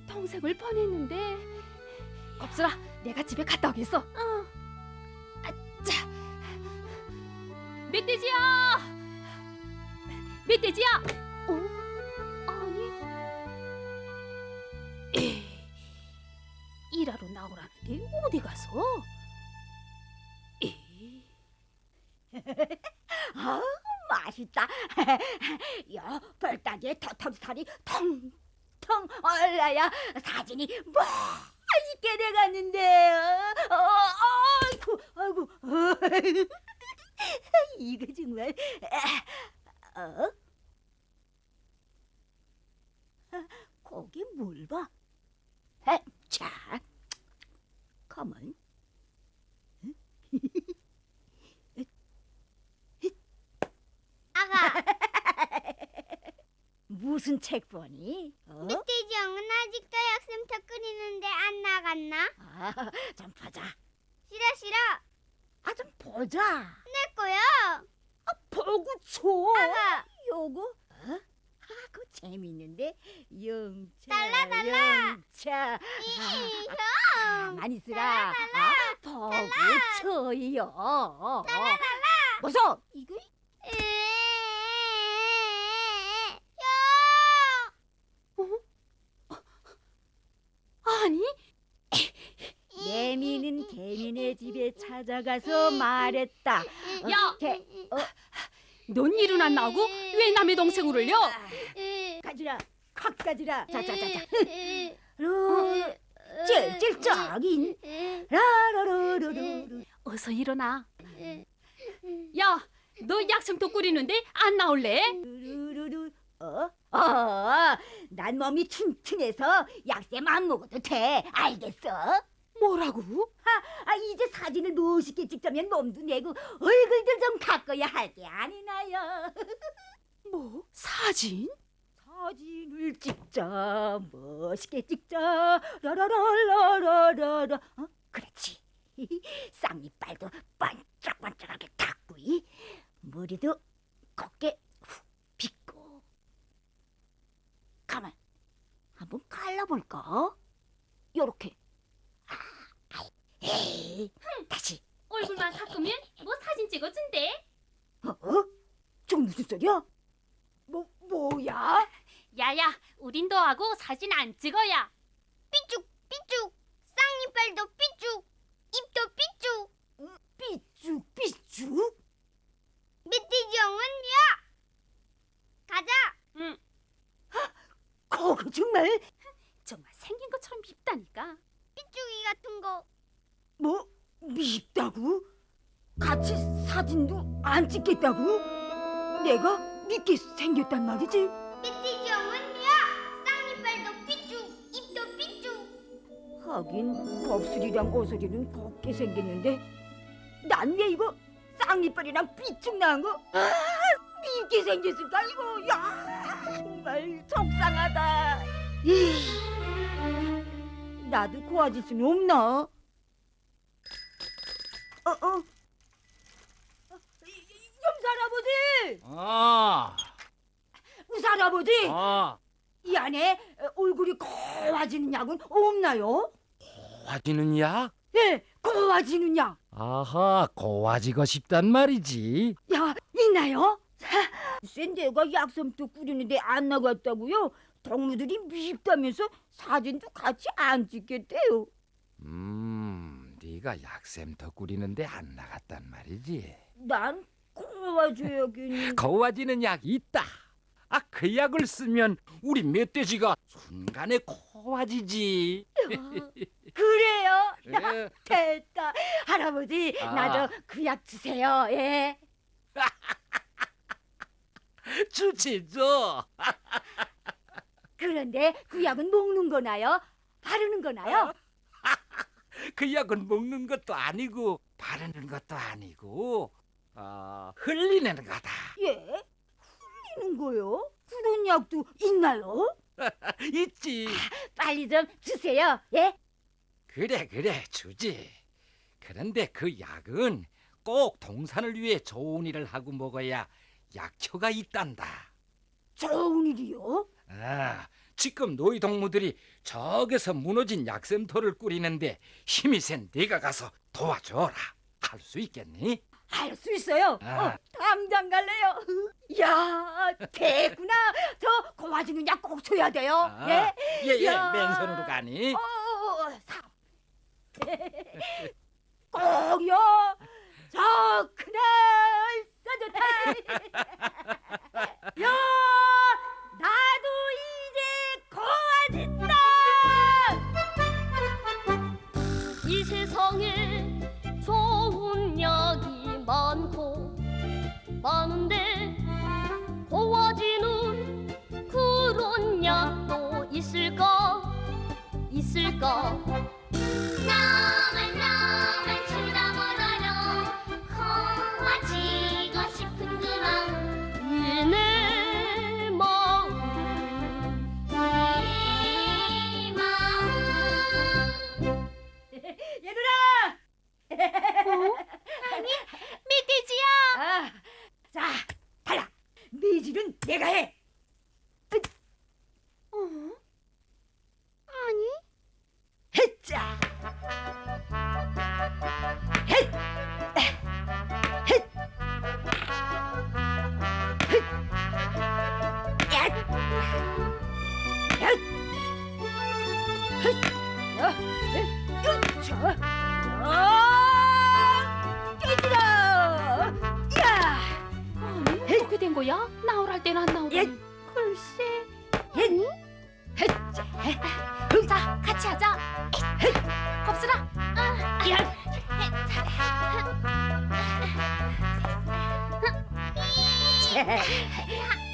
동생을 보냈는데. 겁수라, 내가 집에 갔다 오겠어. 자, 멧돼지야, 멧돼지야. 아니, 일하러 나오라는데 어디 가서? 아, 맛있다. 야, 벌딱이에 털털살이 텅텅 얼라야 사진이 맛있게 돼갔는데. 아이고. 이거 정말. 거기 뭘 봐? 자, 가만. 아가. 무슨 책 보니? 멧돼지 형은 아직도 약샘터 끓이는데 안 나갔나? 좀 보자. 싫어. 좀 보자. 내 거야. 보고 줘. 아가. 요거? 그거 재밌는데. 영차. 달라. 영차. 형. 많이 쓰라. 보고 줘요. 달라. 어서 이거. 아니? 매미는 개미네 집에 찾아가서 말했다. 야! 넌 일은 안 나고 왜 남의 동생을 울려? 가지라, 확 가지라. 자자자자. 찔찔쩍인. 라라라라라. 어서 일어나. 야, 너 약sem터 끓이는데 안 나올래? 난 몸이 튼튼해서 약셈 안 먹어도 돼. 알겠어? 뭐라고? 이제 사진을 멋있게 찍자면 몸도 내고 얼굴도 좀 가꿔야 할 게 아니나요. 뭐? 사진? 사진을 찍자. 멋있게 찍자. 라라라라라라. 그렇지. 쌍이빨도 반짝반짝하게 닦고 머리도 곱게 훅 빗고. 가만 한번 갈라볼까? 요렇게. 다시. 얼굴만 닦으면 뭐 사진 찍어준대. 저건 무슨 소리야? 뭐야? 야야, 우린 너하고 사진 안 찍어야. 삐쭉. 쌍이빨도 삐쭉. 입도 삐쭉. 삐쭉? 멧돼지 형은 야. 가자. 응. 그거 정말 생긴 것처럼 밉다니까. 삐쭉이 같은 거. 뭐? 밉다고? 같이 사진도 안 찍겠다고? 내가 밉게 생겼단 말이지? 멧돼지 형은 야. 쌍이빨도 삐쭉. 입도 삐쭉. 하긴 겁술이랑 오소리는 곱게 생겼는데 난 왜 이거 쌍이빨이랑 삐쭉 나은 거 밉게 생겼을까 이거. 야, 정말 속상하다. 나도 고아질 수는 없나? 염살아버지! 우살아버지! 이 안에 얼굴이 고와지는 약은 없나요? 고와지는 약? 네, 고와지는 약. 아하, 고와지고 싶단 말이지. 야, 있나요? 글쎄 내가 약솜도 끓이는데 안 나갔다고요? 동무들이 밉다면서 사진도 같이 안 찍겠대요. 네가 약샘터 꾸리는데 안 나갔단 말이지. 난 고와줘야겠는데. 고와지는 약이 있다. 그 약을 쓰면 우리 멧돼지가 순간에 고와지지. 그래요? 그래. 됐다. 할아버지, 나도 그 약 주세요. 예. 주지 줘. 그런데 그 약은 먹는 거나요? 바르는 거나요? 그 약은 먹는 것도 아니고 바르는 것도 아니고 흘리는 거다. 예? 흘리는 거요? 그런 약도 있나요? 있지. 빨리 좀 주세요. 예? 그래 주지. 그런데 그 약은 꼭 동산을 위해 좋은 일을 하고 먹어야 약효가 있단다. 좋은 일이요? 지금 노이 동무들이 저기서 무너진 약샘터를 꾸리는데 힘이 센 네가 가서 도와줘라. 할 수 있겠니? 할 수 있어요. 당장 갈래요. 야, 됐구나. 저 고와지는 약 꼭 줘야 돼요. 예? 맨손으로 가니? 꼭요. 저 그날 야, 나도 이제 고와진다. 이 세상에 좋은 약이 많고 많은데 고와지는 그런 약도 있을까? 나만 쳐다보라려 고와지고 싶은 그 마음 내 마음 얘들아! 아니, 멧돼지야. 자, 달라. 매질은 내가 해. 아니? 했자. 했. 했. 했. 야. 야. 했. 야. 야. 깨지라. 야. 아니, 어떻게 된 거야? 나오랄 때는 안 나오더니. 글쎄. 아니? 자, 같이 하자. 겁쓰라. 야.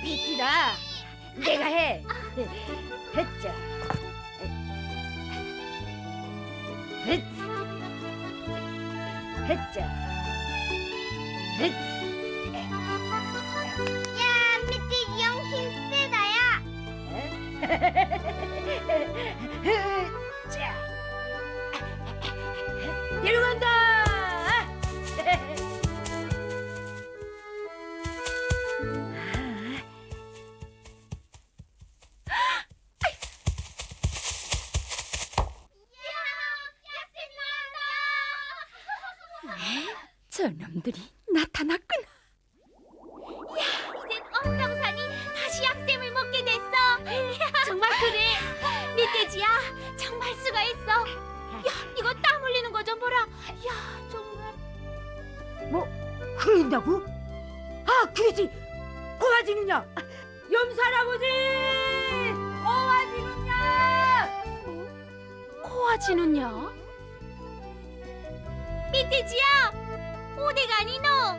비키라. 내가 해. 했자. 했자. 했. 야, 멧돼지 형 힘 세다야. 자. 내려간다. 저놈들이 나타났구나. 야, 이젠 엄병산이 다시 약샘을 먹게 됐어. 정말 그래. 멧돼지야, 정말 수고했어. 야, 이거 땀 흘리는 거 좀 보라. 야, 정말. 뭐 그런다고? 아, 그렇지. 고와지느냐? 염살아버지! 고와지느냐? 고와지느냐? 멧돼지야, 어디 가니 너?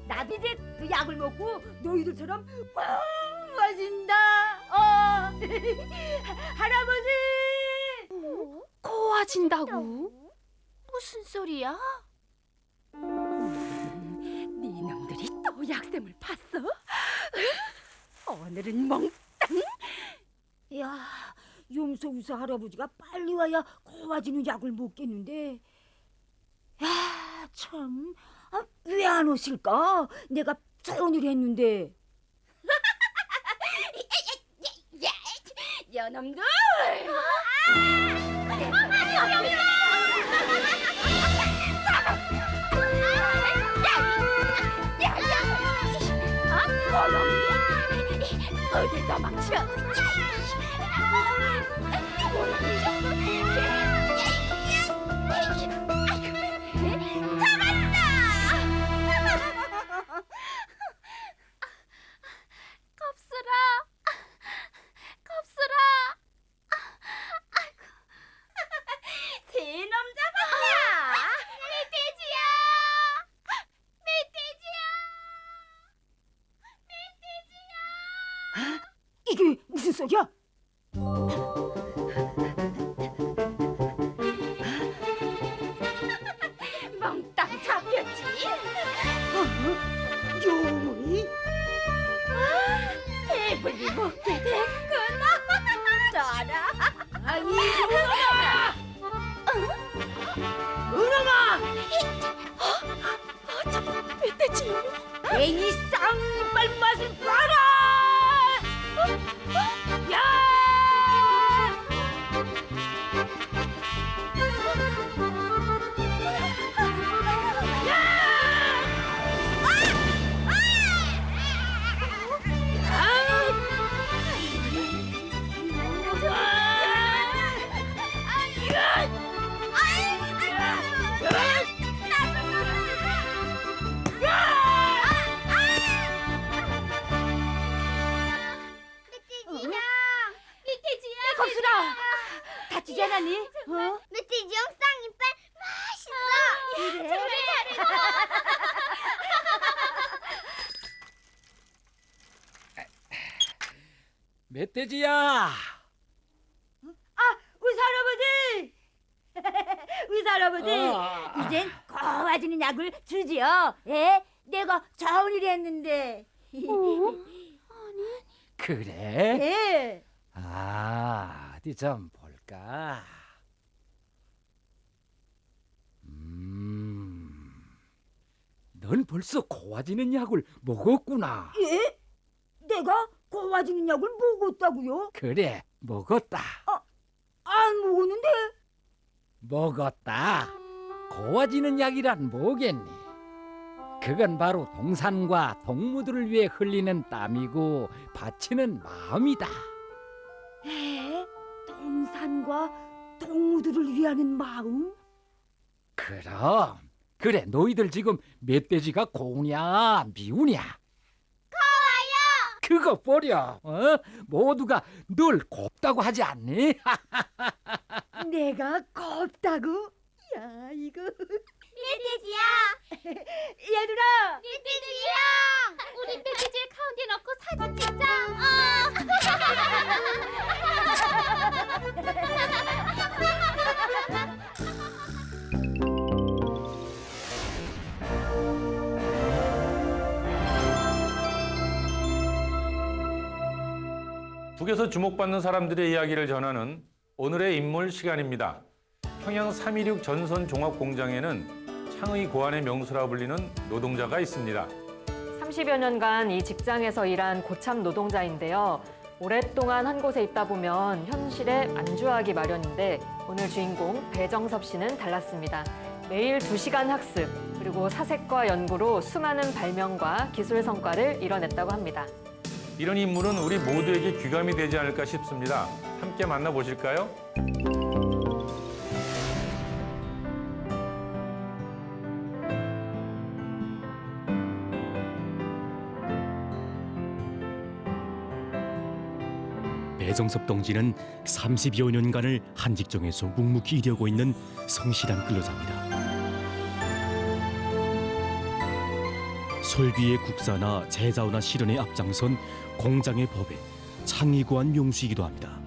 나도 이제 그 약을 먹고 너희들처럼 고와진다. 할아버지! 고와진다고? 무슨 소리야? 네 놈들이 또 약샘을 봤어? 오늘은 몽땅. 야, 염소우사 할아버지가 빨리 와야 고와지는 약을 먹겠는데. 야, 참, 왜 안 오실까? 내가 조언을 했는데. 여놈들! 어디 도망쳐? 겁쓰라. 새놈 잡았다. 멧돼지야. 이게 무슨 소리야? 몽땅 잡혔지. 요리? 배불리 먹게 됐구나. 짜라. 아니, 그놈아! 그놈아! 저 멧돼지 놈이. 애니 쌍빨 맛을 봐라! 야! 잘하니? 멧돼지 형 쌍이빨 맛있어. 그래. 잘해. 멧돼지야. 의사 할아버지! 의사 할아버지! 이젠 고와지는 약을 주지요. 예? 내가 자원이라 했는데. 그래? 예. 어디 좀 볼까? 넌 벌써 고와지는 약을 먹었구나. 예? 내가 고와지는 약을 먹었다고요? 그래, 먹었다. 안 먹었는데. 먹었다. 고와지는 약이란 뭐겠니? 그건 바로 동산과 동무들을 위해 흘리는 땀이고 바치는 마음이다. 에? 동산과 동무들을 위하는 마음? 그럼. 그래, 너희들 지금 멧돼지가 고우냐 미우냐? 고와요. 그거 보려. 모두가 늘 곱다고 하지 않니? 내가 곱다고? 야, 이거. 멧돼지야. 얘들아. 멧돼지야. 우리 멧돼지를 가운데 넣고 사진 찍자. 북에서 주목받는 사람들의 이야기를 전하는 오늘의 인물 시간입니다. 평양 316 전선종합공장에는 창의 고안의 명수라 불리는 노동자가 있습니다. 30여 년간 이 직장에서 일한 고참 노동자인데요. 오랫동안 한 곳에 있다 보면 현실에 안주하기 마련인데 오늘 주인공 배정섭 씨는 달랐습니다. 매일 2시간 학습, 그리고 사색과 연구로 수많은 발명과 기술 성과를 이뤄냈다고 합니다. 이런 인물은 우리 모두에게 귀감이 되지 않을까 싶습니다. 함께 만나보실까요? 배정섭 동지는 30여 년간을 한 직종에서 묵묵히 일하고 있는 성실한 근로자입니다. 설비의 국사나 제자우나 실현에 앞장선 공장의 법에 창의고한 명수이기도 합니다.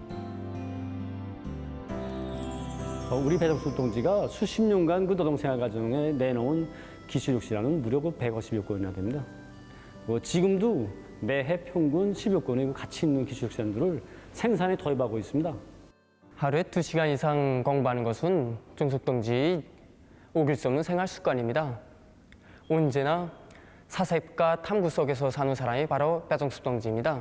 우리 배정섭 동지가 수십 년간 그 노동생활 과정에 내놓은 기술력 시간은 무려 150여 건이나 됩니다. 지금도 매해 평균 10여 건의 가치 있는 기술력 시간들을 생산에 도입하고 있습니다. 하루에 2시간 이상 공부하는 것은 정석 동지의 오길 수 없는 생활 습관입니다. 언제나 사색과 탐구 속에서 사는 사람이 바로 배정섭 동지입니다.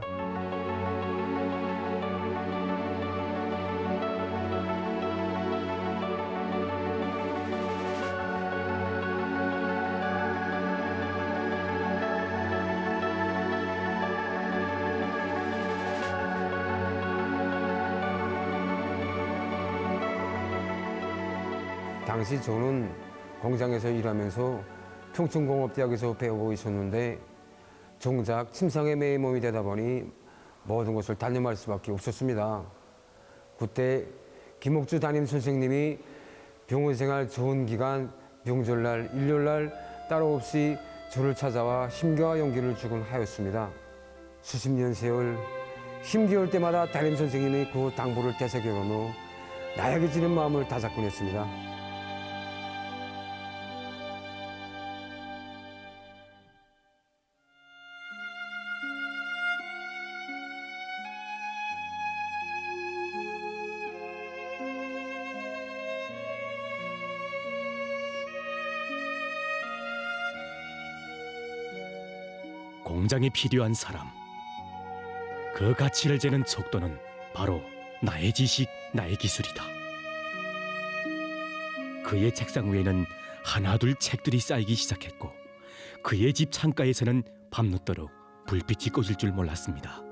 당시 저는 공장에서 일하면서 평촌공업대학에서 배우고 있었는데 정작 침상에 매일 몸이 되다 보니 모든 것을 단념할 수밖에 없었습니다. 그때 김옥주 담임 선생님이 병원생활 좋은 기간 명절날, 일요일날 따로 없이 저를 찾아와 힘과 용기를 주곤 하였습니다. 수십 년 세월 힘겨울 때마다 담임 선생님이 그 당부를 되새겨가며 나에게 지는 마음을 다잡곤 했습니다. 공장에 필요한 사람, 그 가치를 재는 척도는 바로 나의 지식, 나의 기술이다. 그의 책상 위에는 하나둘 책들이 쌓이기 시작했고 그의 집 창가에서는 밤늦도록 불빛이 꺼질 줄 몰랐습니다.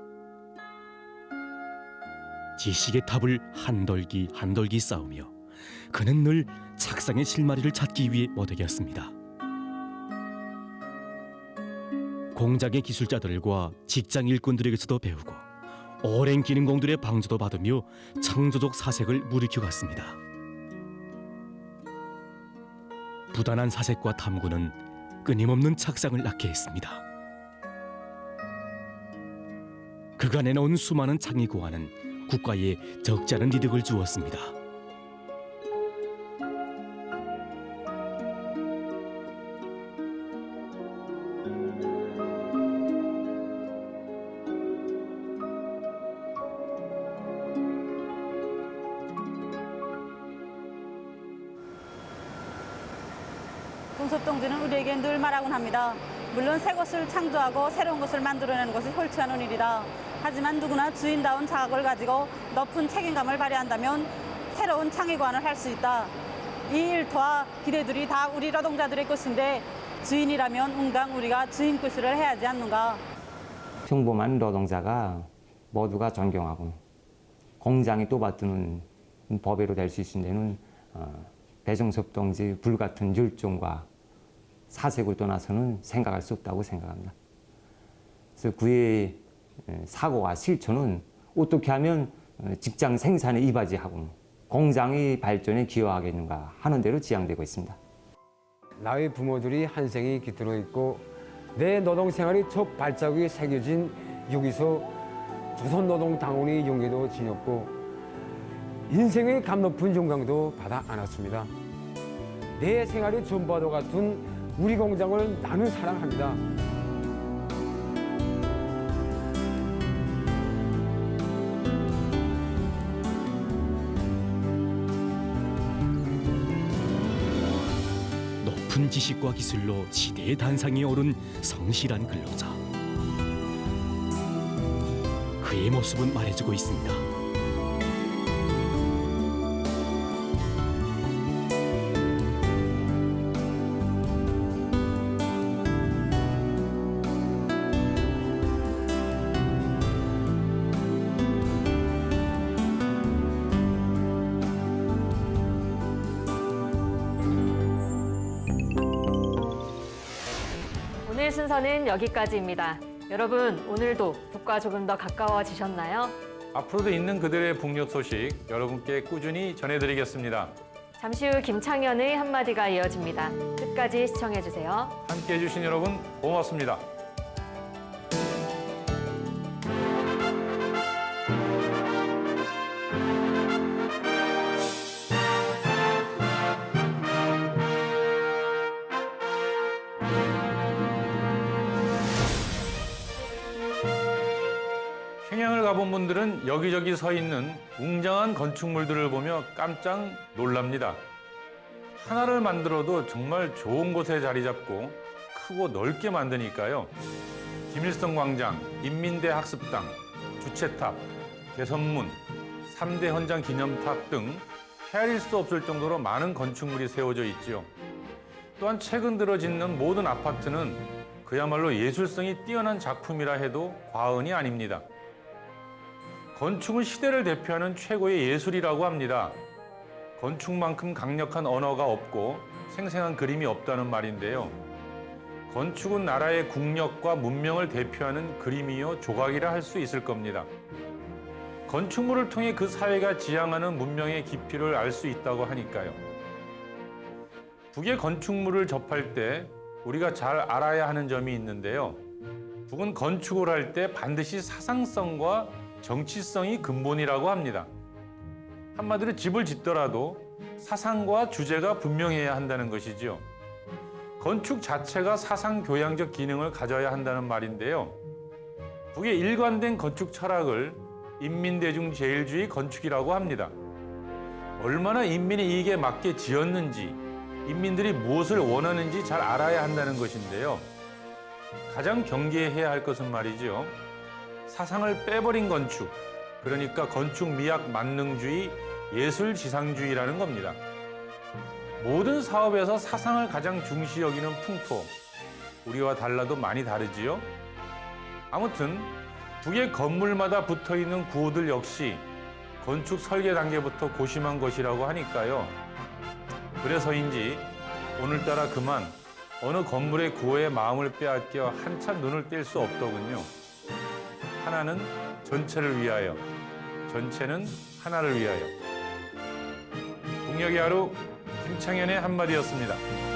지식의 탑을 한돌기 한돌기 쌓으며 그는 늘 착상의 실마리를 찾기 위해 모닥이었습니다. 공장의 기술자들과 직장 일꾼들에게서도 배우고 오랜 기능공들의 방조도 받으며 창조적 사색을 물이켜갔습니다. 부단한 사색과 탐구는 끊임없는 착상을 낳게 했습니다. 그간에 넣은 수많은 창의 고안은 국가에 적지 않은 이득을 주었습니다. 중섭동지는 우리에게 늘 말하곤 합니다. 물론 새 것을 창조하고 새로운 것을 만들어내는 것이 옳지 않은 일이다. 하지만 누구나 주인다운 자각을 가지고 높은 책임감을 발휘한다면 새로운 창의관을 할 수 있다. 이 일터와 기대들이 다 우리 노동자들의 것인데 주인이라면 응당 우리가 주인 굿을 해야 하지 않는가. 평범한 노동자가 모두가 존경하고 공장이 또받드는 법외로 될 수 있는 데는 배정섭 동지 불같은 열정과 사색을 떠나서는 생각할 수 없다고 생각합니다. 그래서 그의 사고와 실천은 어떻게 하면 직장 생산에 이바지하고 공장의 발전에 기여하겠는가 하는 대로 지향되고 있습니다. 나의 부모들이 한 생이 깃들어 있고 내 노동생활이 첫 발자국이 새겨진 여기서 조선노동당원의 용기도 지녔고 인생의 감높은 영광도 받아 안았습니다. 내 생활의 전부와도 같은 우리 공장을 나는 사랑합니다. 높은 지식과 기술로 시대의 단상에 오른 성실한 근로자. 그의 모습은 말해주고 있습니다. 오늘 순서는 여기까지입니다. 여러분, 오늘도 북과 조금 더 가까워지셨나요? 앞으로도 있는 그들의 북녘 소식 여러분께 꾸준히 전해드리겠습니다. 잠시 후 김창현의 한마디가 이어집니다. 끝까지 시청해주세요. 함께해 주신 여러분 고맙습니다. 평양을 가본 분들은 여기저기 서 있는 웅장한 건축물들을 보며 깜짝 놀랍니다. 하나를 만들어도 정말 좋은 곳에 자리 잡고 크고 넓게 만드니까요. 김일성 광장, 인민대 학습당, 주체탑, 개선문, 3대 현장 기념탑 등 헤아릴 수 없을 정도로 많은 건축물이 세워져 있지요. 또한 최근 들어 짓는 모든 아파트는 그야말로 예술성이 뛰어난 작품이라 해도 과언이 아닙니다. 건축은 시대를 대표하는 최고의 예술이라고 합니다. 건축만큼 강력한 언어가 없고 생생한 그림이 없다는 말인데요. 건축은 나라의 국력과 문명을 대표하는 그림이요 조각이라 할 수 있을 겁니다. 건축물을 통해 그 사회가 지향하는 문명의 깊이를 알 수 있다고 하니까요. 북의 건축물을 접할 때 우리가 잘 알아야 하는 점이 있는데요. 북은 건축을 할 때 반드시 사상성과 정치성이 근본이라고 합니다. 한마디로 집을 짓더라도 사상과 주제가 분명해야 한다는 것이죠. 건축 자체가 사상 교양적 기능을 가져야 한다는 말인데요. 북의 일관된 건축 철학을 인민대중 제일주의 건축이라고 합니다. 얼마나 인민의 이익에 맞게 지었는지, 인민들이 무엇을 원하는지 잘 알아야 한다는 것인데요. 가장 경계해야 할 것은 말이죠. 사상을 빼버린 건축, 그러니까 건축 미학 만능주의, 예술 지상주의라는 겁니다. 모든 사업에서 사상을 가장 중시 여기는 풍토, 우리와 달라도 많이 다르지요. 아무튼 북의 건물마다 붙어있는 구호들 역시 건축 설계 단계부터 고심한 것이라고 하니까요. 그래서인지 오늘따라 그만 어느 건물의 구호에 마음을 빼앗겨 한참 눈을 뗄 수 없더군요. 하나는 전체를 위하여, 전체는 하나를 위하여. 국력의 하루 김창현의 한마디였습니다.